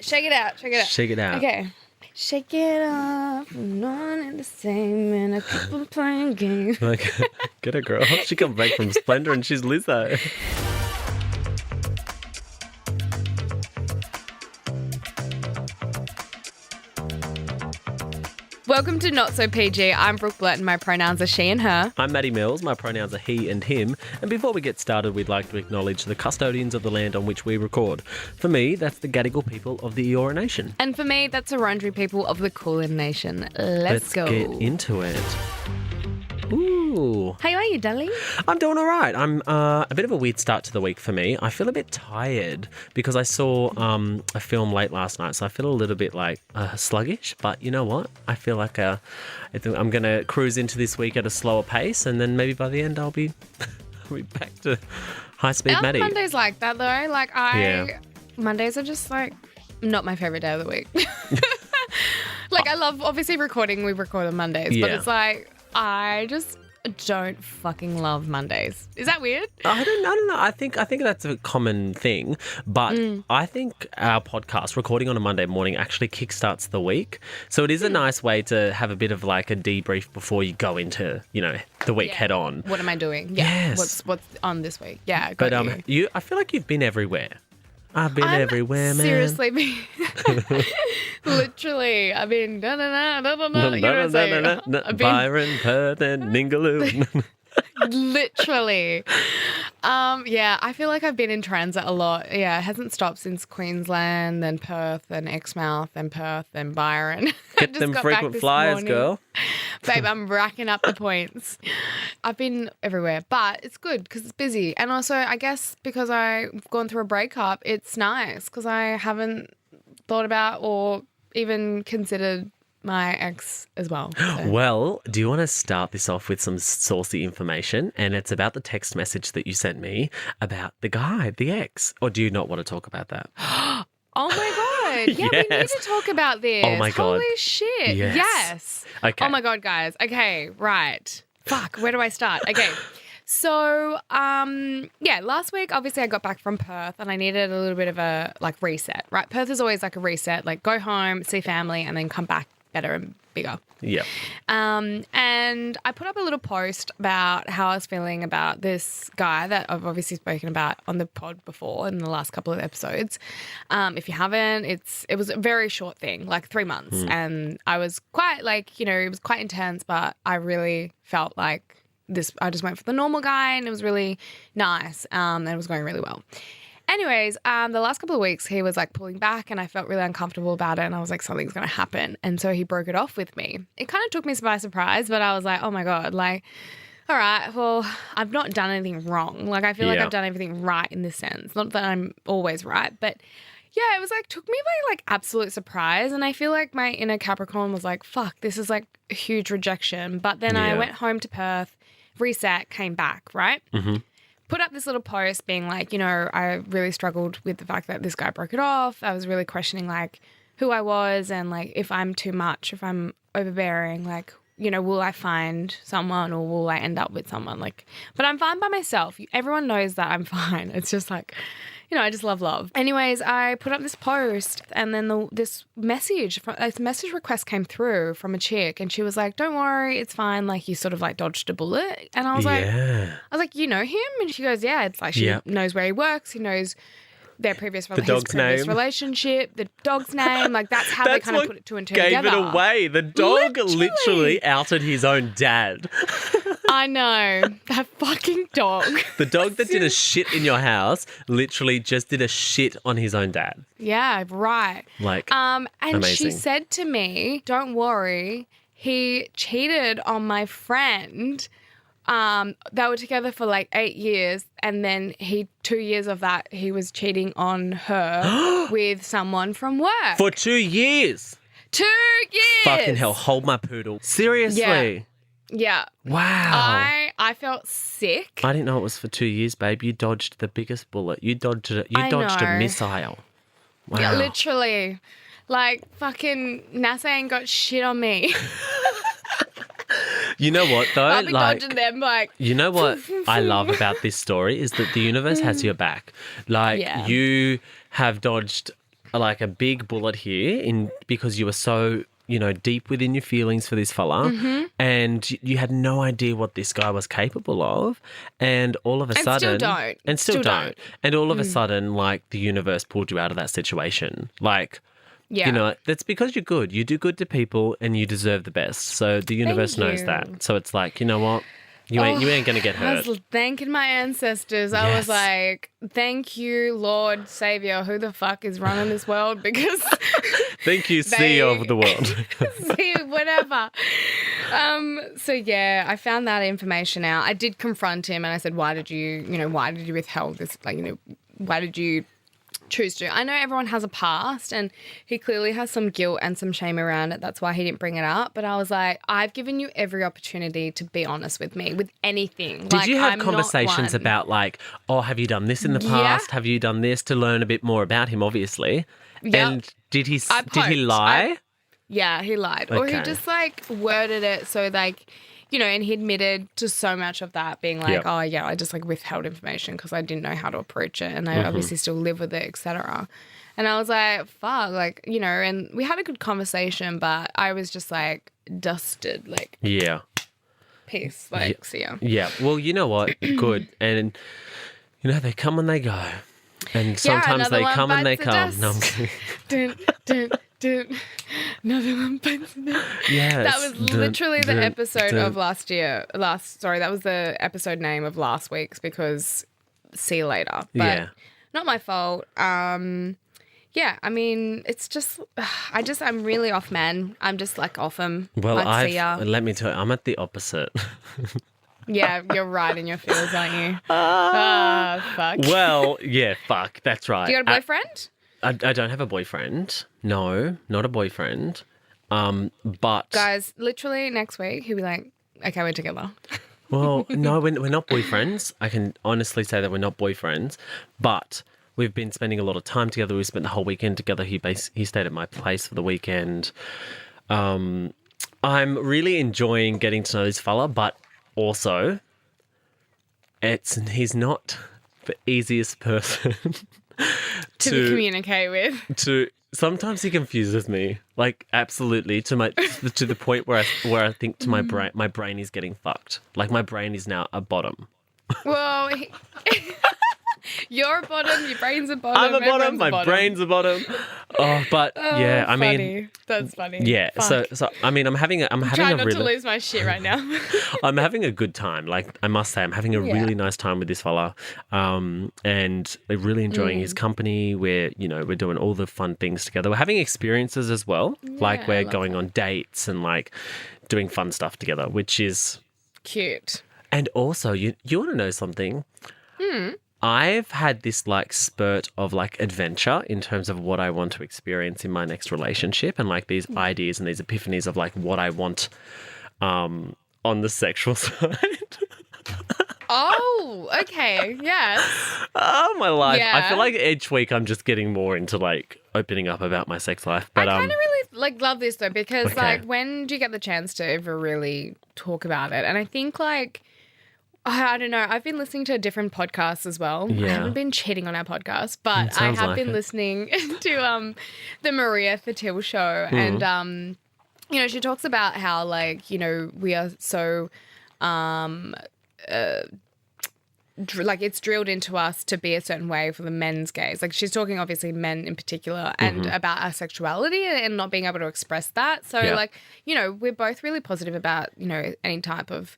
Shake it out. Shake it out. Shake it out. Okay. Shake it up, none in the same, and I keep on playing games. Like, get a girl. She come back from Splendour and she's Lizzo. Welcome to Not So PG. I'm Brooke and my pronouns are she and her. I'm Maddie Mills. My pronouns are he and him. And before we get started, we'd like to acknowledge the custodians of the land on which we record. For me, that's the Gadigal People of the Eora Nation. And for me, that's the Eora People of the Coolin Nation. Let's go. Get into it. Ooh. How are you, darling? I'm doing all right. I'm a bit of a weird start to the week for me. I feel a bit tired because I saw a film late last night, so I feel a little bit like sluggish. But you know what? I feel like I think I'm going to cruise into this week at a slower pace, and then maybe by the end I'll be back to high speed Maddie. Mondays like that though. Mondays are just like not my favorite day of the week. Like I love obviously recording. We record on Mondays, but it's like I just don't fucking love Mondays. Is that weird? I don't know. I think that's a common thing, but I think our podcast recording on a Monday morning actually kickstarts the week. So it is a nice way to have a bit of like a debrief before you go into, the week head on. What am I doing? Yeah. Yes. What's on this week? Yeah. But I feel like you've been everywhere. I've been everywhere, man. Seriously, literally. I've been Byron, Perth, and Ningaloo. Literally. I feel like I've been in transit a lot. Yeah, it hasn't stopped since Queensland, then Perth, then Exmouth, then Perth, then Byron. Get them frequent flyers, morning. girl. Babe, I'm racking up the points. I've been everywhere, but it's good because it's busy. And also, I guess because I've gone through a breakup, it's nice because I haven't thought about or even considered my ex as well. So. Well, do you want to start this off with some saucy information? And it's about the text message that you sent me about the guy, the ex. Or do you not want to talk about that? Oh my God. Yeah, we need to talk about this. Oh my God. Holy shit. Yes. Okay. Oh my God, guys. Okay, right. Fuck, where do I start? Okay. So, last week, obviously I got back from Perth and I needed a little bit of a reset, right? Perth is always like a reset, like go home, see family and then come back better and bigger. Yeah. And I put up a little post about how I was feeling about this guy that I've obviously spoken about on the pod before in the last couple of episodes. If you haven't, it was a very short thing, like 3 months. And I was quite it was quite intense, but I really felt like I just went for the normal guy and it was really nice. And it was going really well. Anyways, the last couple of weeks he was pulling back and I felt really uncomfortable about it and I was like, something's going to happen. And so he broke it off with me. It kind of took me by surprise, but I was like, oh my God, all right, well, I've not done anything wrong. I feel like I've done everything right in this sense. Not that I'm always right, but yeah, it was took me by absolute surprise. And I feel like my inner Capricorn was like, fuck, this is a huge rejection. But then I went home to Perth, reset, came back, right? Mm-hmm. Put up this little post being I really struggled with the fact that this guy broke it off. I was really questioning who I was and if I'm too much, if I'm overbearing, will I find someone or will I end up with someone? But I'm fine by myself. Everyone knows that I'm fine. It's just I just love. Anyways, I put up this post and then this message request came through from a chick and she was like, don't worry, it's fine. You sort of dodged a bullet. And I was like, you know him? And she goes, yeah, it's she knows where he works. He knows their previous relationship, the dog's name. That's how they kind of put it two and two together. Gave it away. The dog literally outed his own dad. I know. That fucking dog. The dog that did a shit in your house literally just did a shit on his own dad. Yeah, right. And amazing. She said to me, don't worry, he cheated on my friend. They were together for 8 years and then 2 years of that he was cheating on her with someone from work. For 2 years? 2 years! Fucking hell, hold my poodle. Seriously? Yeah. Wow. I felt sick. I didn't know it was for 2 years, babe. You dodged the biggest bullet. You dodged a missile. Wow. Yeah, literally. Fucking NASA ain't got shit on me. You know what, though? I'll be dodging them, You know what I love about this story is that the universe has your back. You have dodged like a big bullet here because you were so, deep within your feelings for this fella, and you had no idea what this guy was capable of, and all of a sudden, still don't, and all of a sudden, like the universe pulled you out of that situation, like. Yeah. That's because you're good. You do good to people and you deserve the best. So the universe knows that. So it's like, you know what? You ain't going to get hurt. I was thanking my ancestors. I was like, thank you, Lord, Savior. Who the fuck is running this world? Because thank you, CEO of the world. whatever. So yeah, I found that information out. I did confront him and I said, why did you withhold this? Like, why did you choose to? I know everyone has a past and he clearly has some guilt and some shame around it. That's why he didn't bring it up. But I was like, I've given you every opportunity to be honest with me with anything. Did you have conversations about like, oh, have you done this in the past? Have you done this to learn a bit more about him, obviously? Yep. And did he lie? Yeah, he lied. Okay. Or he just like worded it so like, and he admitted to so much of that being like, oh, yeah, I just like withheld information because I didn't know how to approach it and I obviously still live with it, etc. And I was like, fuck, like, and we had a good conversation, but I was just like dusted, like, peace, like, see ya. Yeah, well, you know what? Good. And, they come and they go. And sometimes they come and they come. No, I'm kidding. Another one bites the dust. Yes. That was literally the episode of last year. That was the episode name of last week's because see you later. But not my fault. I mean, it's just, I'm really off, man. I'm just like off him. Well, see ya. Let me tell you, I'm at the opposite. Yeah, you're right in your feels, aren't you? Fuck. Well, yeah, fuck. That's right. Do you got a boyfriend? I don't have a boyfriend. No, not a boyfriend. But guys, literally next week he'll be like, "Okay, we're together." Well, no, we're not boyfriends. I can honestly say that we're not boyfriends, but we've been spending a lot of time together. We spent the whole weekend together. He stayed at my place for the weekend. I'm really enjoying getting to know this fella, but also he's not the easiest person to communicate with. Sometimes he confuses me, like absolutely to the point where I think to my brain is getting fucked. Like my brain is now a bottom. Well, you're a bottom, your brain's a bottom. I'm a bottom, my brain's a bottom. Oh, but yeah, I mean, that's funny. Yeah, Fuck. so I mean, I'm trying not to lose my shit right now. I'm having a good time. Like I must say, I'm having a really nice time with this fella, and we're really enjoying his company. We're doing all the fun things together. We're having experiences as well, like we're going on dates and like doing fun stuff together, which is cute. And also, you want to know something? I've had this like spurt of like adventure in terms of what I want to experience in my next relationship and like these ideas and these epiphanies of like what I want on the sexual side. Oh, okay. Yes. Oh, my life. Yeah. I feel like each week I'm just getting more into like opening up about my sex life. But I kind of really like love this though because like when do you get the chance to ever really talk about it? And I think like I don't know. I've been listening to different podcasts as well. Yeah. I haven't been cheating on our podcast, but I have been listening to the Maria Fatil show. And, she talks about how, like, we are so, like, it's drilled into us to be a certain way for the men's gaze. Like, she's talking, obviously, men in particular, and about our sexuality and not being able to express that. So, like, we're both really positive about, any type of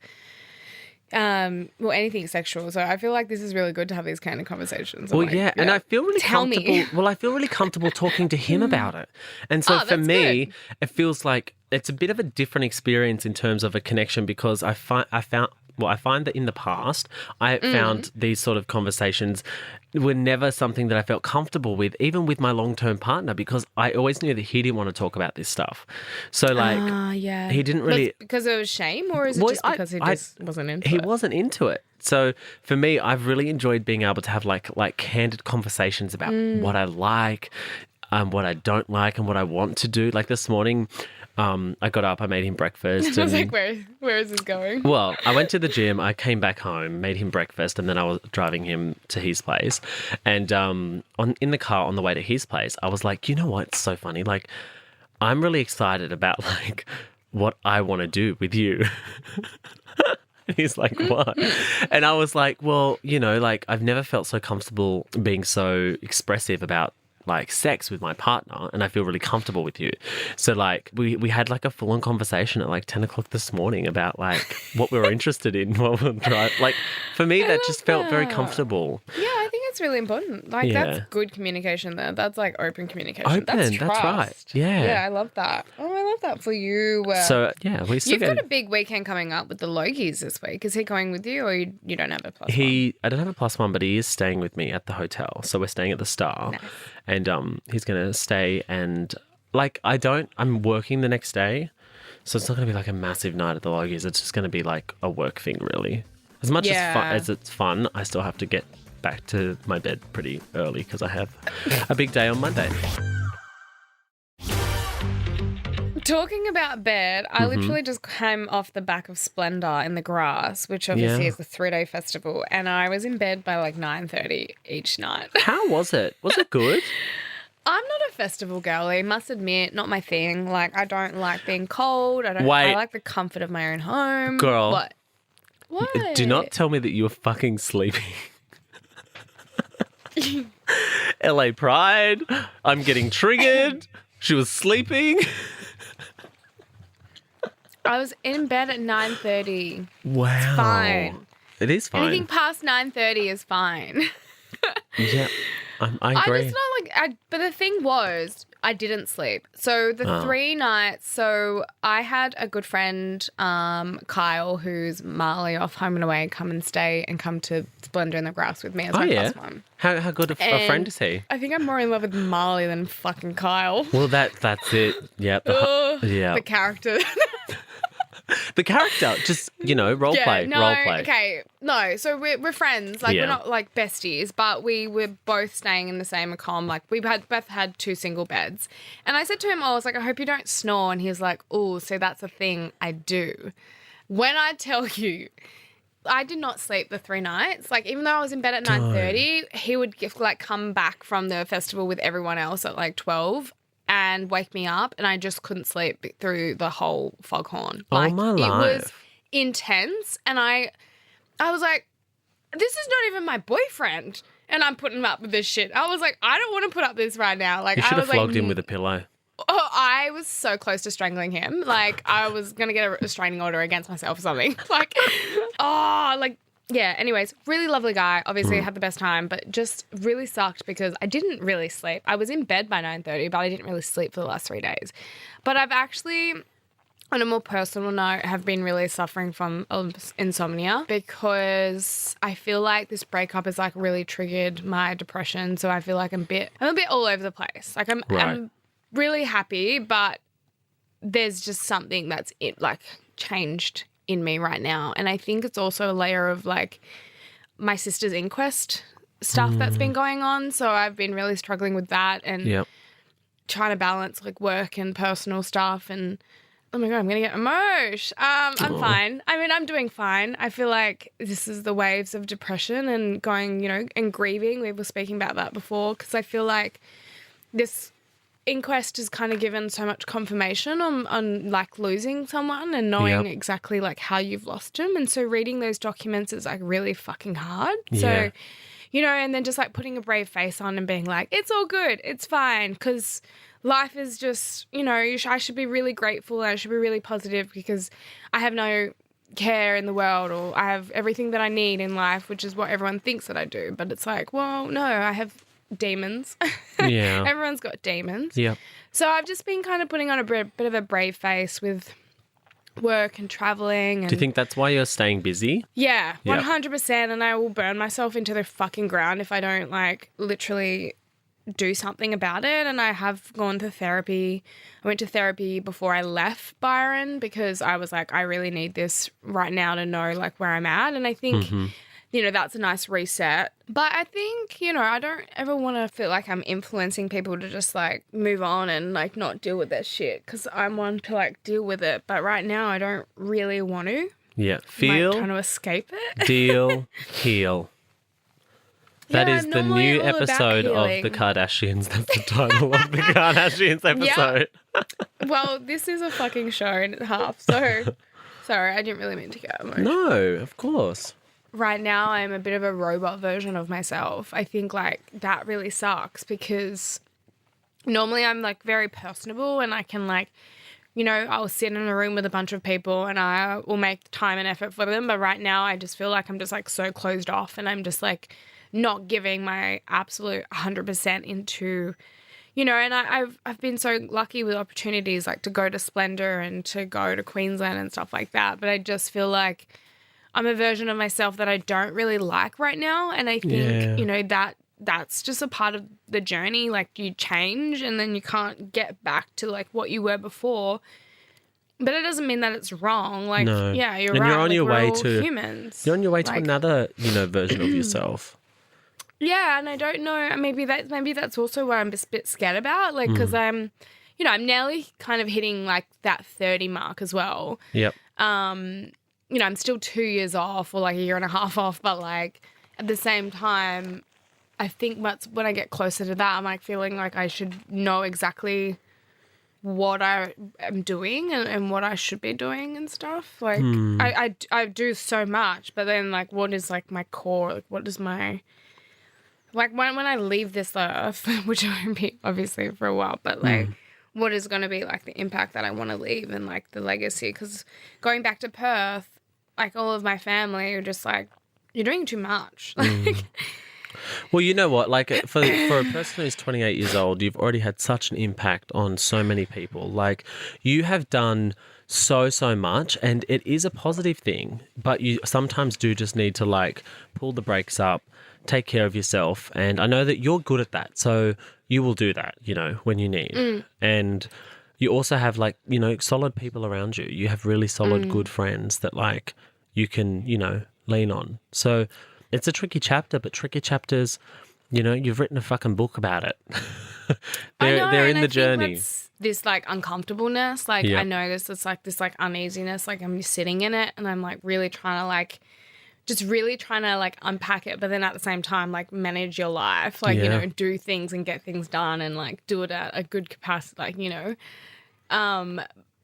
anything sexual. So I feel like this is really good to have these kind of conversations. Well, and I feel really comfortable. Well, I feel really comfortable talking to him about it. And so for me, it feels like it's a bit of a different experience in terms of a connection because I find that in the past, I found these sort of conversations were never something that I felt comfortable with, even with my long-term partner, because I always knew that he didn't want to talk about this stuff. So, like, he didn't really... Because it was shame, or is it just because he just wasn't into it? He wasn't into it. So, for me, I've really enjoyed being able to have, like candid conversations about what I like, what I don't like, and what I want to do. Like, this morning... I got up, I made him breakfast. I was and- like, where is this going? Well, I went to the gym, I came back home, made him breakfast, and then I was driving him to his place. And in the car on the way to his place, I was like, you know what? It's so funny. Like, I'm really excited about like what I want to do with you. And he's like, what? And I was like, well, you know, like I've never felt so comfortable being so expressive about like sex with my partner, and I feel really comfortable with you. So like we had like a full on conversation at like 10 o'clock this morning about like what we were interested in, what we'll drive. Like for me, that just felt very comfortable. Yeah, I think it's really important. Like that's good communication there. That's like open communication. That's trust. That's right. Yeah. Yeah, I love that. Oh, I love that for you. So yeah, we still You've got a big weekend coming up with the Logies this week. Is he going with you, or you don't have a plus one? I don't have a +1, but he is staying with me at the hotel. So we're staying at the Star. Nice. And he's going to stay, and like I'm working the next day, so it's not going to be like a massive night at the Logies. It's just going to be like a work thing, really. As much as it's fun, I still have to get back to my bed pretty early because I have a big day on Monday. Talking about bed, I literally just came off the back of Splendour in the grass, which obviously is the 3-day festival, and I was in bed by like 9:30 each night. How was it? Was it good? I'm not a festival girly, must admit, not my thing. Like, I don't like being cold. I like the comfort of my own home. Girl. What? Do not tell me that you were fucking sleeping. LA Pride. I'm getting triggered. She was sleeping. I was in bed at 9:30. Wow. It's fine. It is fine. Anything past 9:30 is fine. Yeah, I agree. I'm just not like, but the thing was, I didn't sleep. So the 3 nights, so I had a good friend, Kyle, who's Marley off Home and Away, come and stay and come to Splendour in the Grass with me as my plus one. How good a friend is he? I think I'm more in love with Marley than fucking Kyle. Well, that's it. Yeah. The character. The character, just, role play. Okay. No, so we're friends. Like, we're not, like, besties, but we were both staying in the same accom. Like, we both had 2 single beds. And I said to him, I was like, I hope you don't snore. And he was like, oh, so that's a thing I do. When I tell you, I did not sleep the 3 nights. Like, even though I was in bed at 9:30, he would, come back from the festival with everyone else at, like, 12 and wake me up, and I just couldn't sleep through the whole foghorn. Like, my life. It was intense, and I was like, this is not even my boyfriend, and I'm putting up with this shit. I was like, I don't want to put up with this right now. Like, you should I was have flogged like, him with a pillow. Oh, I was so close to strangling him. Like, I was going to get a restraining order against myself or something. Yeah, anyways, really lovely guy. Obviously, I had the best time, but just really sucked because I didn't really sleep. I was in bed by 9:30, but I didn't really sleep for the last 3 days. But I've actually, on a more personal note, have been really suffering from insomnia because I feel like this breakup has, like, really triggered my depression. So I feel like I'm a bit all over the place. Like, I'm really happy, but there's just something that's changed in me right now. And I think it's also a layer of, like, my sister's inquest stuff that's been going on. So I've been really struggling with that and trying to balance, like, work and personal stuff. And oh my God, I'm going to get emotional. I'm fine. I mean, I'm doing fine. I feel like this is the waves of depression and going, and grieving. We were speaking about that before because I feel like this inquest has kind of given so much confirmation on like losing someone and knowing exactly like how you've lost them. And so reading those documents is like really fucking hard. So, and then just like putting a brave face on and being like, it's all good. It's fine. Because life is just, I should be really grateful and I should be really positive because I have no care in the world or I have everything that I need in life, which is what everyone thinks that I do. But it's like, well, no, I have demons. Yeah. Everyone's got demons. Yeah. So I've just been kind of putting on a bit of a brave face with work and traveling. And do you think that's why you're staying busy? Yeah, 100%. And I will burn myself into the fucking ground if I don't like literally do something about it. And I have gone to therapy. I went to therapy before I left Byron because I was like, I really need this right now to know like where I'm at. And I think that's a nice reset. But I think, I don't ever want to feel like I'm influencing people to just, like, move on and, like, not deal with their shit because I'm one to, like, deal with it. But right now I don't really want to. Yeah. I'm, Feel, like, trying to escape it. deal, heal. That Yeah, is the normally new all about episode of healing. The Kardashians. That's the title of The Kardashians episode. Well, this is a fucking show and a half, so sorry, I didn't really mean to get emotional. No, of course. Right now, I'm a bit of a robot version of myself. I think, like, that really sucks because normally I'm, like, very personable and I can, like, I'll sit in a room with a bunch of people and I will make time and effort for them. But right now, I just feel like I'm just, like, so closed off and I'm just, like, not giving my absolute 100% into, and I've been so lucky with opportunities like to go to Splendour and to go to Queensland and stuff like that. But I just feel like I'm a version of myself that I don't really like right now. And I think, that's just a part of the journey. Like you change and then you can't get back to like what you were before. But it doesn't mean that it's wrong. Like, No. yeah, you're And right. you're on like, your we're way all to humans. You're on your way to another, version of yourself. Yeah, and I don't know. Maybe that's also what I'm a bit scared about. Like, because I'm nearly kind of hitting like that 30 mark as well. Yep. I'm still 2 years off or like a year and a half off, but like at the same time, I think when I get closer to that, I'm like feeling like I should know exactly what I am doing and what I should be doing and stuff. Like I do so much, but then like what is like my core? Like what is my like when I leave this earth, which I won't be obviously for a while, but like what is going to be like the impact that I want to leave and like the legacy? Because going back to Perth, like all of my family are just like, you're doing too much. Like. Well, you know what? Like for a person who's 28 years old, you've already had such an impact on so many people. Like you have done so much, and it is a positive thing. But you sometimes do just need to like pull the brakes up, take care of yourself, and I know that you're good at that. So you will do that, when you need. And you also have like solid people around you. You have really solid, good friends that like you can lean on. So. It's a tricky chapter, but tricky chapters, you've written a fucking book about it. they're in the journey. This like uncomfortableness, like I notice it's like this like uneasiness, like I'm sitting in it and I'm like really trying to like, just really trying to like unpack it, but then at the same time like manage your life, like do things and get things done and like do it at a good capacity, like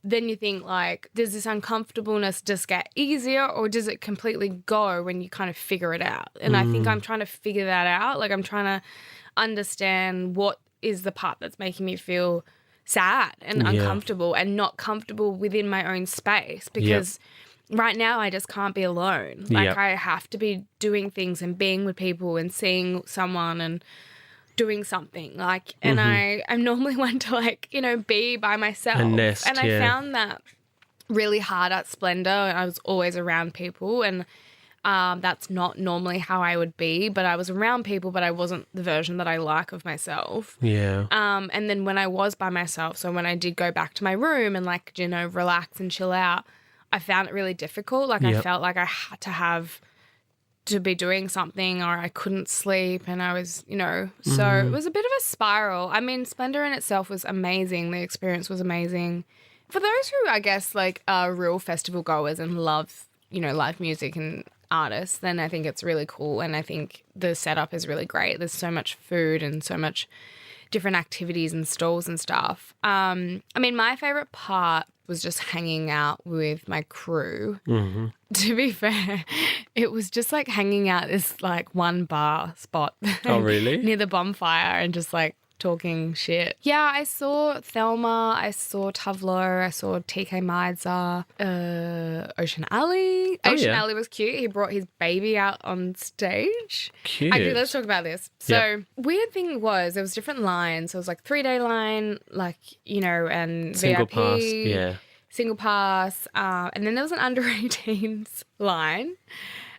then you think like, does this uncomfortableness just get easier or does it completely go when you kind of figure it out? And I think I'm trying to figure that out. Like I'm trying to understand what is the part that's making me feel sad and uncomfortable and not comfortable within my own space because right now I just can't be alone. Like I have to be doing things and being with people and seeing someone and doing something like, and I'm normally one to like, be by myself. A nest, and I found that really hard at Splendour. I was always around people and that's not normally how I would be, but I was around people, but I wasn't the version that I like of myself. Yeah. And then when I was by myself, so when I did go back to my room and like, relax and chill out, I found it really difficult. Like I felt like I had to be doing something or I couldn't sleep and I was, so it was a bit of a spiral. I mean, Splendour in itself was amazing. The experience was amazing. For those who, I guess, like are real festival goers and love, live music and artists, then I think it's really cool and I think the setup is really great. There's so much food and so much different activities and stalls and stuff. I mean, my favourite part was just hanging out with my crew. To be fair, it was just like hanging out this like one bar spot. Oh, really? Near the bonfire and just like talking shit. Yeah, I saw Thelma, I saw Tavlo, I saw TK Maidza, Ocean Alley. Ocean Alley was cute. He brought his baby out on stage. Cute. Actually, let's talk about this. So weird thing was there was different lines. So it was like 3-day line, like, and Single VIP. pass, Single pass. And then there was an under 18s line.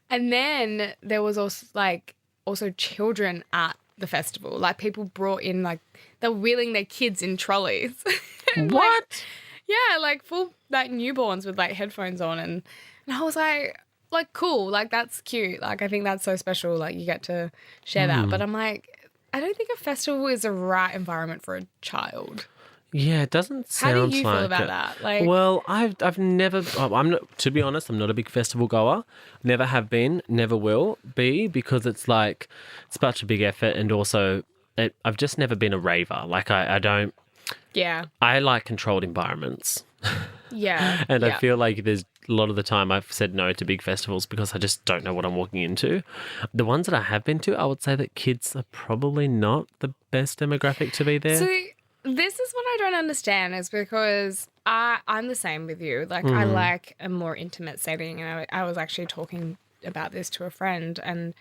And then there was also children at the festival. Like people brought in like they were wheeling their kids in trolleys. What? Like full like newborns with like headphones on and I was like, like, cool. Like, that's cute. Like, I think that's so special. Like, you get to share that. But I'm like, I don't think a festival is the right environment for a child. Yeah, it doesn't sound How do you like feel about it. that? Like, Well, I've never. I'm not. To be honest, I'm not a big festival goer. Never have been. Never will be because it's like it's such a big effort, and also I've just never been a raver. Like I don't. yeah. I like controlled environments, Yeah. and I yeah. feel like there's a lot of the time I've said no to big festivals because I just don't know what I'm walking into. The ones that I have been to, I would say that kids are probably not the best demographic to be there. So this is what I don't understand is because I'm the same with you. Like I like a more intimate setting, and I was actually talking about this to a friend, and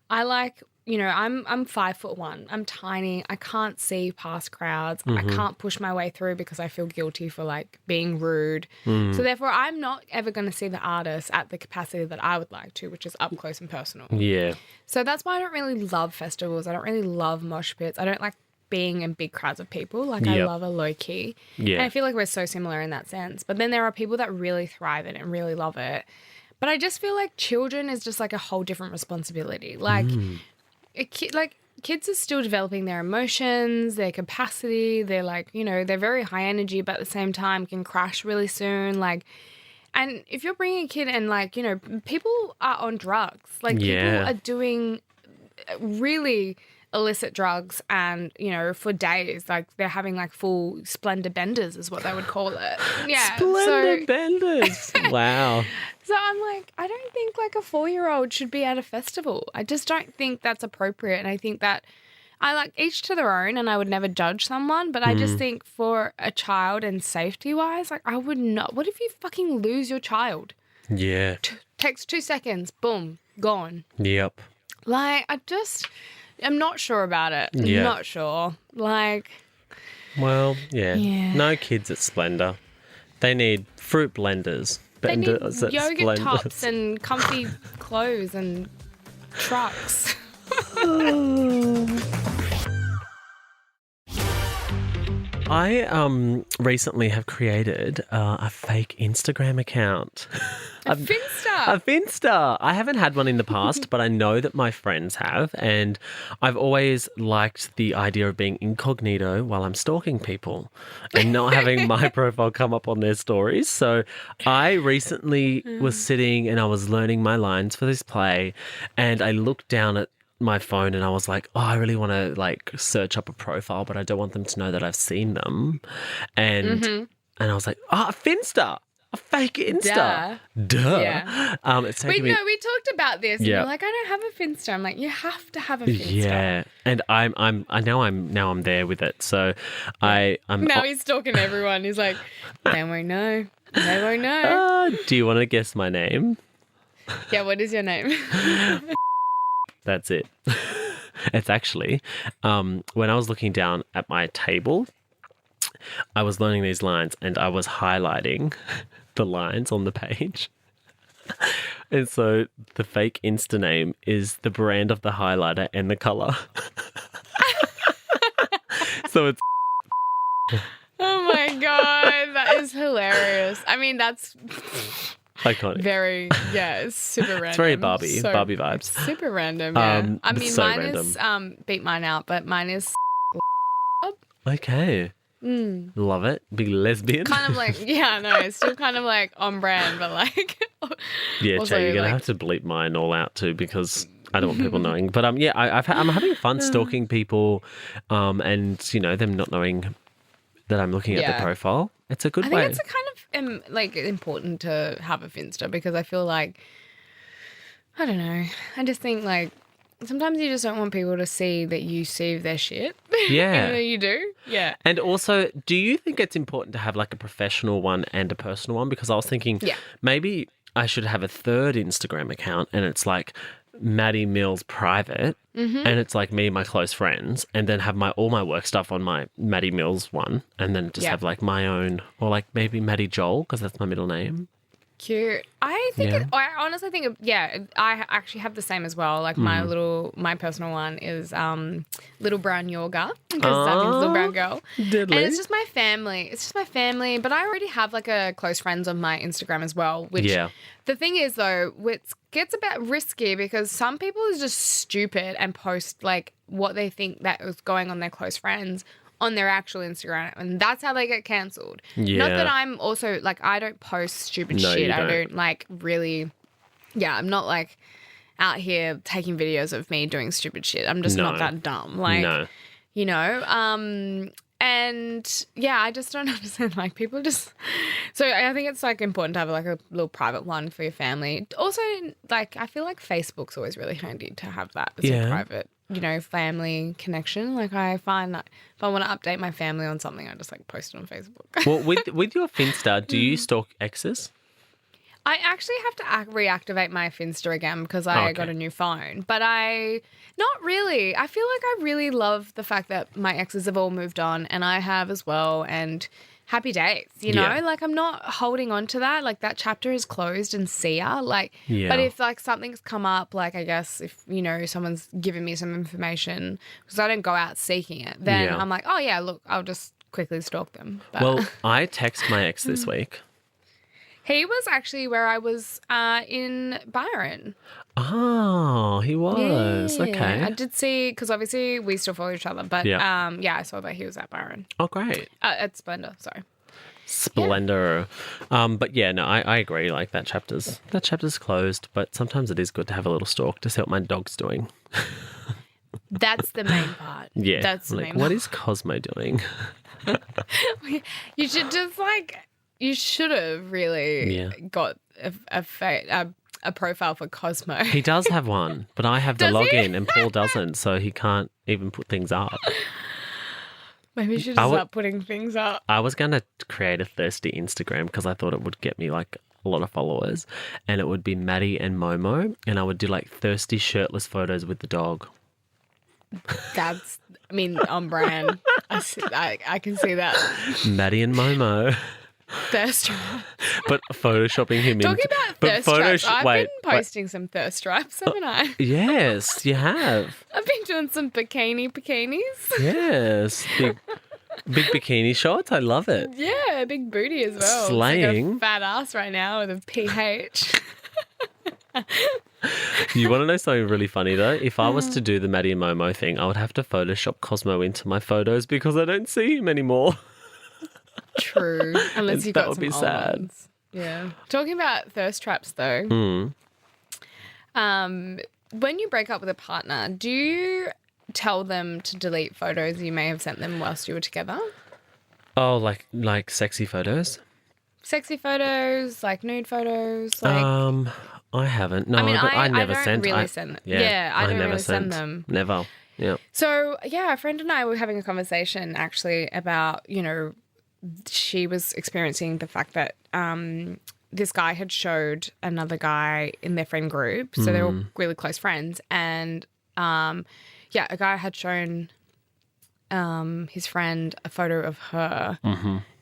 I like, you know, I'm 5'1". I'm tiny. I can't see past crowds. I can't push my way through because I feel guilty for like being rude. So therefore, I'm not ever going to see the artist at the capacity that I would like to, which is up close and personal. Yeah. So that's why I don't really love festivals. I don't really love mosh pits. I don't like being in big crowds of people. Like I love a low key. Yeah. And I feel like we're so similar in that sense. But then there are people that really thrive in it and really love it. But I just feel like children is just like a whole different responsibility. Like, kids are still developing their emotions, their capacity. They're like, you know, they're very high energy, but at the same time can crash really soon. Like, and if you're bringing a kid and like, you know, people are on drugs. Like people are doing really illicit drugs and, you know, for days, like they're having like full Splendour benders is what they would call it. Yeah. Splendid benders. Wow. So I'm like, I don't think like a 4-year-old should be at a festival. I just don't think that's appropriate. And I think that I like each to their own and I would never judge someone. But I just think for a child and safety wise, like I would not. What if you fucking lose your child? Yeah. Takes 2 seconds, boom, gone. Yep. Like I'm not sure about it. Yeah. Not sure. Like. Well, yeah. Yeah. No kids at Splendour. They need fruit blenders. They need Benders at yoga Splendour. tops and comfy clothes and trucks. I recently have created a fake Instagram account. A Finsta. A Finsta. I haven't had one in the past, but I know that my friends have, and I've always liked the idea of being incognito while I'm stalking people and not having my profile come up on their stories. So I recently was sitting and I was learning my lines for this play, and I looked down at my phone and I was like, oh, I really want to like search up a profile, but I don't want them to know that I've seen them. And I was like, a Finsta. A fake Insta. Duh. Yeah. It's taken me... we talked about this. And you're like, I don't have a Finsta. I'm like, you have to have a Finsta. Yeah. And I'm there with it. So I'm now he's stalking everyone. He's like, they won't know. They won't know. Do you want to guess my name? Yeah, what is your name? That's it. It's actually when I was looking down at my table, I was learning these lines and I was highlighting the lines on the page. And so the fake Insta name is the brand of the highlighter and the colour. So it's... Oh my God, that is hilarious. I mean, that's iconic. very, it's super random. It's very Barbie vibes. Super random, yeah. I mean, so mine random. is, beat mine out, but mine is Okay. Love it. Big lesbian. kind of like, yeah, no, it's still kind of like on brand, but like. Yeah, also, Chae, you're going to like- have to bleep mine all out too because I don't want people knowing. But yeah, I'm having fun stalking people and, you know, them not knowing that I'm looking at their profile. It's a good I way. think it's a kind of like important to have a Finsta because I feel like, I don't know, I just think like sometimes you just don't want people to see that you save their shit. Yeah. Even though you do. Yeah. And also, do you think it's important to have like a professional one and a personal one? Because I was thinking maybe I should have a third Instagram account and it's like Maddie Mills private and it's like me and my close friends and then have all my work stuff on my Maddie Mills one and then just have like my own or like maybe Maddie Joel because that's my middle name. Cute. I think. Yeah. I honestly think. I actually have the same as well. Like my personal one is little brown yoga because I'm a little brown girl, Diddly. and it's just my family. It's just my family. But I already have like a close friends on my Instagram as well. Which the thing is though, it gets a bit risky because some people are just stupid and post like what they think that is going on their close friends on their actual Instagram, and that's how they get cancelled. Yeah. Not that I'm also, like, I don't post stupid No, shit. you I don't. don't, like, really, I'm not, like, out here taking videos of me doing stupid shit. I'm just not that dumb. Like, you know, and, I just don't understand, like, people just... So I think it's, like, important to have, like, a little private one for your family. Also, like, I feel like Facebook's always really handy to have that as a private, you know, family connection. Like, I find that if I want to update my family on something, I just, like, post it on Facebook. Well, with your Finsta, do you stalk exes? I actually have to reactivate my Finsta again because I got a new phone. But not really. I feel like I really love the fact that my exes have all moved on and I have as well, and happy days, you know? Yeah. Like, I'm not holding on to that. Like, that chapter is closed and see ya. Like, but if, like, something's come up, like, I guess if, you know, someone's given me some information because I don't go out seeking it, then I'm like, oh, yeah, look, I'll just quickly stalk them. But Well, I text my ex this week. he was actually where I was in Byron. Oh, he was. Yeah. Okay. I did see, because obviously we still follow each other, but I saw that he was at Byron. Oh, great. At Splendour, sorry. Splendour. But yeah, no, I agree. Like that chapter's closed, but sometimes it is good to have a little stalk to see what my dog's doing. That's the main part. Yeah. That's the like, main part. what is Cosmo doing? You should just you should have really got a profile for Cosmo. He does have one, but I have the Does he? login and Paul doesn't, so he can't even put things up. Maybe you should just start putting things up. I was going to create a thirsty Instagram because I thought it would get me like a lot of followers, and it would be Maddie and Momo, and I would do like thirsty shirtless photos with the dog. That's, I mean, on brand. I can see that. Maddie and Momo. Thirst trap. But photoshopping him Talking about thirst traps, I've been posting wait. some thirst traps, haven't I? Yes, you have. I've been doing some bikinis. Yes. Big bikini shots. I love it. Yeah, big booty as well. Slaying. It's like a fat ass right now with a PH. You want to know something really funny though? If I was to do the Maddie and Momo thing, I would have to Photoshop Cosmo into my photos because I don't see him anymore. True. Unless you've got that would some be old sad. ones. Yeah. Talking about thirst traps though. When you break up with a partner, do you tell them to delete photos you may have sent them whilst you were together? Oh, like sexy photos? Sexy photos, like nude photos, like I haven't. No, I mean, but I never don't sent. really send them. Yeah, I don't never really send them. Never. Yeah. So, yeah, a friend and I were having a conversation actually about, you know, she was experiencing the fact that this guy had showed another guy in their friend group. So they were really close friends. And, a guy had shown his friend a photo of her.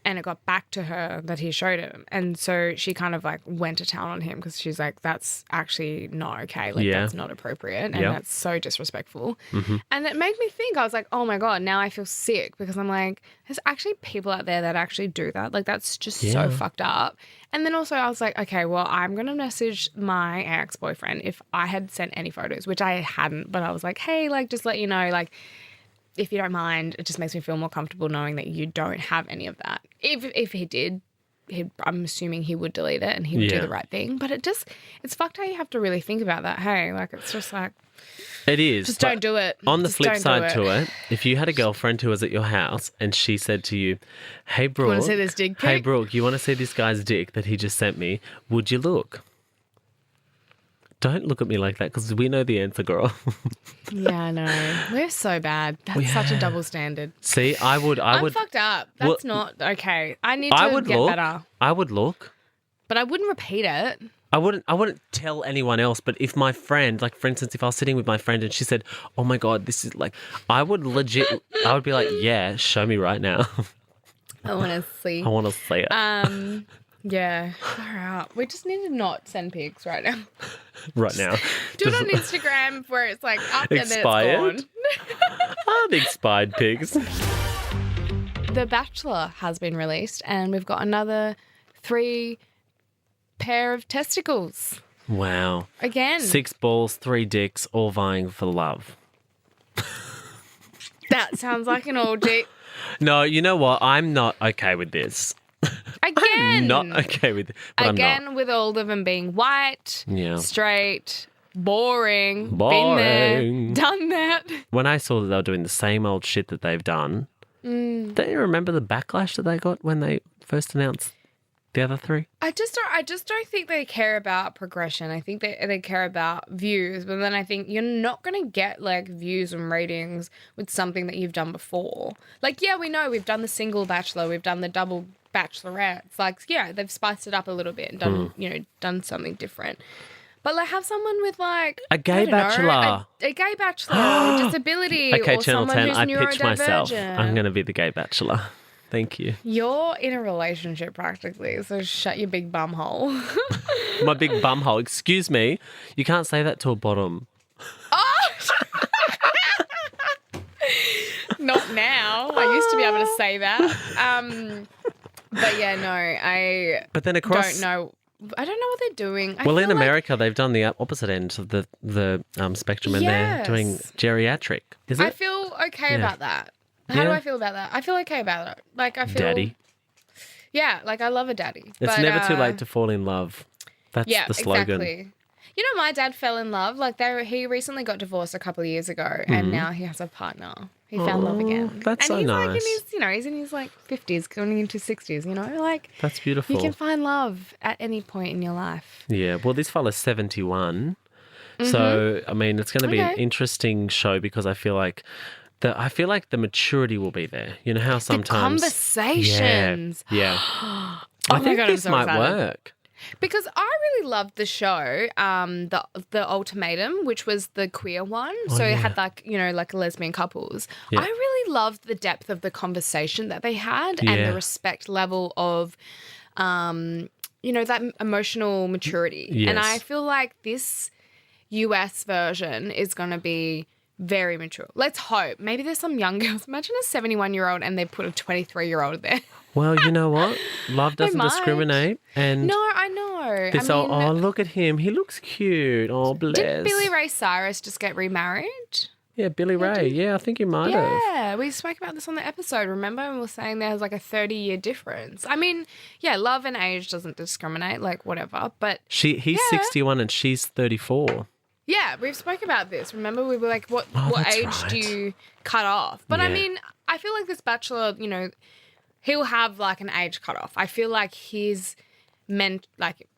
And it got back to her that he showed him. And so she kind of like went to town on him because she's like, that's actually not okay. Like, that's not appropriate. And that's so disrespectful. And it made me think, I was like, oh my God, now I feel sick because I'm like, there's actually people out there that actually do that. Like, that's just so fucked up. And then also I was like, okay, well, I'm going to message my ex-boyfriend if I had sent any photos, which I hadn't. But I was like, hey, like, just let you know, like, if you don't mind, it just makes me feel more comfortable knowing that you don't have any of that. If he did, I'm assuming he would delete it and he would do the right thing. But it's fucked how you have to really think about that. Hey, like it's just like... It is. Just don't do it. On the Just flip don't side do to it, if you had a girlfriend who was at your house and she said to you, hey, Brooke... Want to see this dick pic? Hey, Brooke, you want to see this guy's dick that he just sent me? Would you look? Don't look at me like that because we know the answer, girl. Yeah, I know. We're so bad. That's such a double standard. See, I would. I'm fucked up. That's not okay. I need to get better. I would look. But I wouldn't repeat it. I wouldn't tell anyone else, but if my friend, like for instance, if I was sitting with my friend and she said, oh my God, this is like, I would be like, yeah, show me right now. I want to see. I want to see it. Yeah. Far out. We just need to not send pics right now. Right now. Do it on Instagram where it's like up Expired? and then it's gone. The expired pigs. The Bachelor has been released and we've got another 3 pair of testicles. Wow. Again. 6 balls, 3 dicks, all vying for love. That sounds like an orgy. No, you know what? I'm not okay with this. Again. Not okay with it. But Again, I'm not. with all of them being white, Yeah. straight, boring, been Boring. there, done that. When I saw that they were doing the same old shit that they've done, don't you remember the backlash that they got when they first announced the other 3? I just don't think they care about progression. I think they care about views, but then I think you're not going to get like views and ratings with something that you've done before. Like, yeah, we know we've done the single Bachelor, we've done the double Bachelorettes. Like, yeah, they've spiced it up a little bit and done, done something different. But like, have someone with like A gay bachelor. a gay bachelor, or disability, Okay, or Channel someone 10, who's I pitch myself. neurodivergent. I'm going to be the gay bachelor. Thank you. You're in a relationship practically, so shut your big bum hole. My big bum hole. Excuse me. You can't say that to a bottom. Not now. I used to be able to say that. But yeah, no, I But then across... don't know. I don't know what they're doing. Well, in feel like- America, they've done the opposite end of the spectrum, and they're doing Yes. geriatric. Is I it? feel okay Yeah. about that. How do Yeah. I feel about that? I feel okay about it. Like, I feel... Daddy. Yeah, like I love a daddy. It's but, never too late to fall in love. That's Yeah, the slogan. exactly. You know, my dad fell in love. Like, he recently got divorced a couple of years ago, and now he has a partner. He found love again. that's and so he's like in nice. his, he's in his like 50s, going into 60s. You know, like That's beautiful. you can find love at any point in your life. Yeah, well, this fella's 71. So, I mean, it's going to be an Okay. interesting show because I feel like the maturity will be there. You know how sometimes... Conversations. Yeah. Oh I my think God, I'm this so might excited. work. Because I really loved the show, the Ultimatum, which was the queer one. So it had like, like lesbian couples. Yeah. I really loved the depth of the conversation that they had and Yeah. the respect level of, that emotional maturity. And Yes. I feel like this US version is going to be very mature. Let's hope. Maybe there's some young girls. Imagine a 71-year-old and they put a 23-year-old there. Well, you know what? Love doesn't might. discriminate. And No, I know. this, I mean, oh, look at him. He looks cute. Oh, bless. did Billy Ray Cyrus just get remarried? Yeah, Billy Ray. Yeah, I think he might have. Yeah, we spoke about this on the episode, remember? And we were saying there's like a 30-year difference. I mean, yeah, love and age doesn't discriminate, like whatever. But He's Yeah. 61 and she's 34. yeah, we've spoke about this. Remember, we were like, what that's age right. do you cut off? But I Yeah. mean, I feel like this Bachelor, he'll have like an age cutoff. I feel like his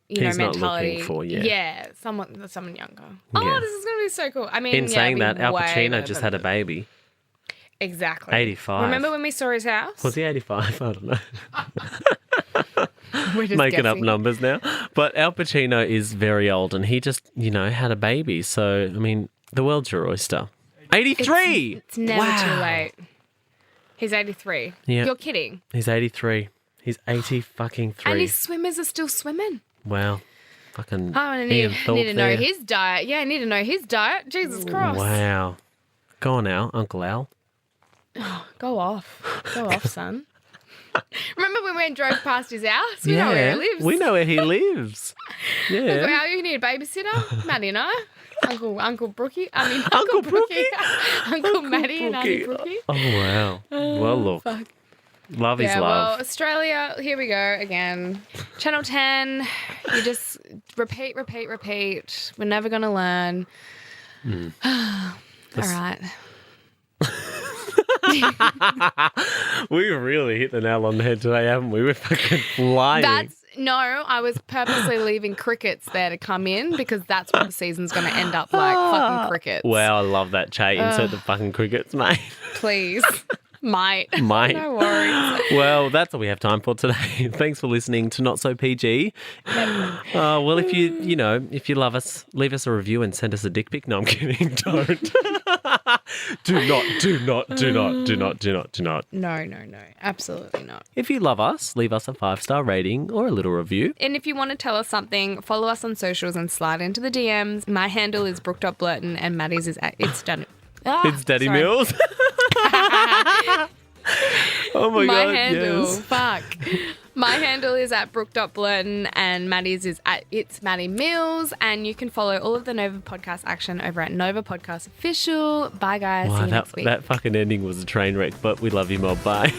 He's not mentality. looking for, yeah. Yeah, someone younger. Oh, Yeah. this is gonna be so cool. I mean, In saying it'd that, be Al way Pacino better just than had a baby. Exactly. 85. Remember when we saw his house? Was he 85? I don't know. We're just Making up guessing. numbers now. But Al Pacino is very old and he just, had a baby. So, I mean, the world's your oyster. 83! It's never Wow. too late. He's 83. Yeah. You're kidding. He's 83. He's 80 fucking 3. And his swimmers are still swimming. Wow. Fucking I Ian Thorpe need to know there. his diet. Yeah, I need to know his diet. Jesus Christ. Wow. Go on, Al. Uncle Al. Go off. Go off, son. Remember when we went and drove past his house? We know where he lives. We know where he lives. Uncle Yeah. Al, you need a babysitter? Maddie and I. Uncle Brookie. I mean, Uncle Brookie. Brookie. Uncle Maddie and Auntie Brookie. Brookie. Oh, wow. Well, look. Fuck. Love is Yeah, well, love. Australia, here we go again. Channel 10, you just repeat. We're never going to learn. All right. We really hit the nail on the head today, haven't we? We're fucking flying. I was purposely leaving crickets there to come in because that's what the season's going to end up like, fucking crickets. Wow, I love that, Chae. Insert the fucking crickets, mate. Please. Might. Mate. No worries. Well, that's all we have time for today. Thanks for listening to Not So PG. Well, if you love us, leave us a review and send us a dick pic. No, I'm kidding. Don't. Do not. No. Absolutely not. If you love us, leave us a 5-star rating or a little review. And if you want to tell us something, follow us on socials and slide into the DMs. My handle is Brooke.Blurton and Maddie's is it's done. It's Daddy Mills. Oh my God, handle, yes. fuck. My handle is at Brooke.Blurton and Maddie's is at It's Maddie Mills. And you can follow all of the Nova Podcast action over at Nova Podcast Official. Bye, guys. See you next week. That fucking ending was a train wreck, but we love you more. Bye.